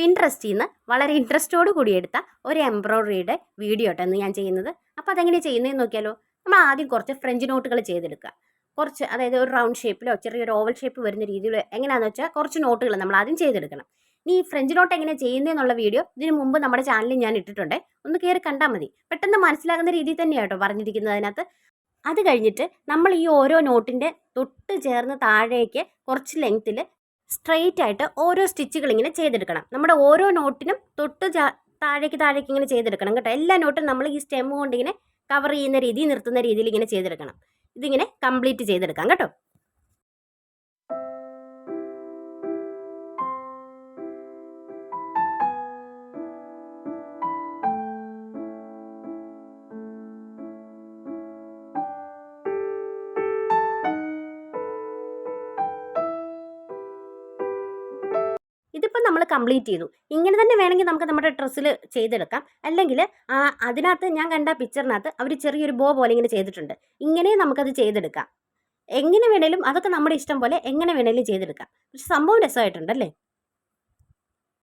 പിൻട്രസ്റ്റിൽ നിന്ന് വളരെ ഇൻട്രസ്റ്റോട് കൂടി എടുത്ത ഒരു എംബ്രോയ്ഡറിയുടെ വീഡിയോ ആയിട്ടാണ് ഞാൻ ചെയ്യുന്നത്. അപ്പോൾ അതെങ്ങനെയാണ് ചെയ്യുന്നതെന്ന് നോക്കിയാലോ. നമ്മൾ ആദ്യം കുറച്ച് ഫ്രഞ്ച് നോട്ടുകൾ ചെയ്തെടുക്കുക. കുറച്ച്, അതായത് ഒരു റൗണ്ട് ഷേപ്പിലോ ചെറിയൊരു ഓവൽ ഷേപ്പ് വരുന്ന രീതിയിലോ എങ്ങനെയാണെന്ന് വെച്ചാൽ കുറച്ച് നോട്ടുകൾ നമ്മൾ ആദ്യം ചെയ്തെടുക്കണം. ഈ ഫ്രഞ്ച് നോട്ട് എങ്ങനെ ചെയ്യുന്നതെന്നുള്ള വീഡിയോ ഇതിന് മുമ്പ് നമ്മുടെ ചാനലിൽ ഞാൻ ഇട്ടിട്ടുണ്ട്. ഒന്ന് കയറി കണ്ടാൽ മതി. പെട്ടെന്ന് മനസ്സിലാകുന്ന രീതിയിൽ തന്നെയാണ് കേട്ടോ പറഞ്ഞിരിക്കുന്നത് അതിനകത്ത്. അത് കഴിഞ്ഞിട്ട് നമ്മൾ ഈ ഓരോ നോട്ടിൻ്റെ തൊട്ട് ചേർന്ന് താഴേക്ക് കുറച്ച് ലെങ്ത്തിൽ സ്ട്രെയിറ്റ് ആയിട്ട് ഓരോ സ്റ്റിച്ചുകൾ ഇങ്ങനെ ചെയ്തെടുക്കണം. നമ്മുടെ ഓരോ നോട്ടിനും തൊട്ട് താഴേക്ക് ഇങ്ങനെ ചെയ്തെടുക്കണം കേട്ടോ. എല്ലാ നോട്ടും നമ്മൾ ഈ സ്റ്റെം കൊണ്ട് ഇങ്ങനെ കവർ ചെയ്യുന്ന രീതിയിൽ, നിർത്തുന്ന രീതിയിൽ ഇങ്ങനെ ചെയ്തെടുക്കണം. ഇതിങ്ങനെ കംപ്ലീറ്റ് ചെയ്തെടുക്കാം കേട്ടോ. ഇതിപ്പോൾ നമ്മൾ കംപ്ലീറ്റ് ചെയ്തു. ഇങ്ങനെ തന്നെ വേണമെങ്കിൽ നമുക്ക് നമ്മുടെ ഡ്രസ്സിൽ ചെയ്തെടുക്കാം. അല്ലെങ്കിൽ അതിനകത്ത് ഞാൻ കണ്ട പിക്ചറിനകത്ത് അവർ ചെറിയൊരു ബോ പോലെ ഇങ്ങനെ ചെയ്തിട്ടുണ്ട്. ഇങ്ങനെ നമുക്കത് ചെയ്തെടുക്കാം. എങ്ങനെ വേണേലും, അതൊക്കെ നമ്മുടെ ഇഷ്ടം പോലെ എങ്ങനെ വേണേലും ചെയ്തെടുക്കാം. പക്ഷെ സംഭവം രസമായിട്ടുണ്ടല്ലേ.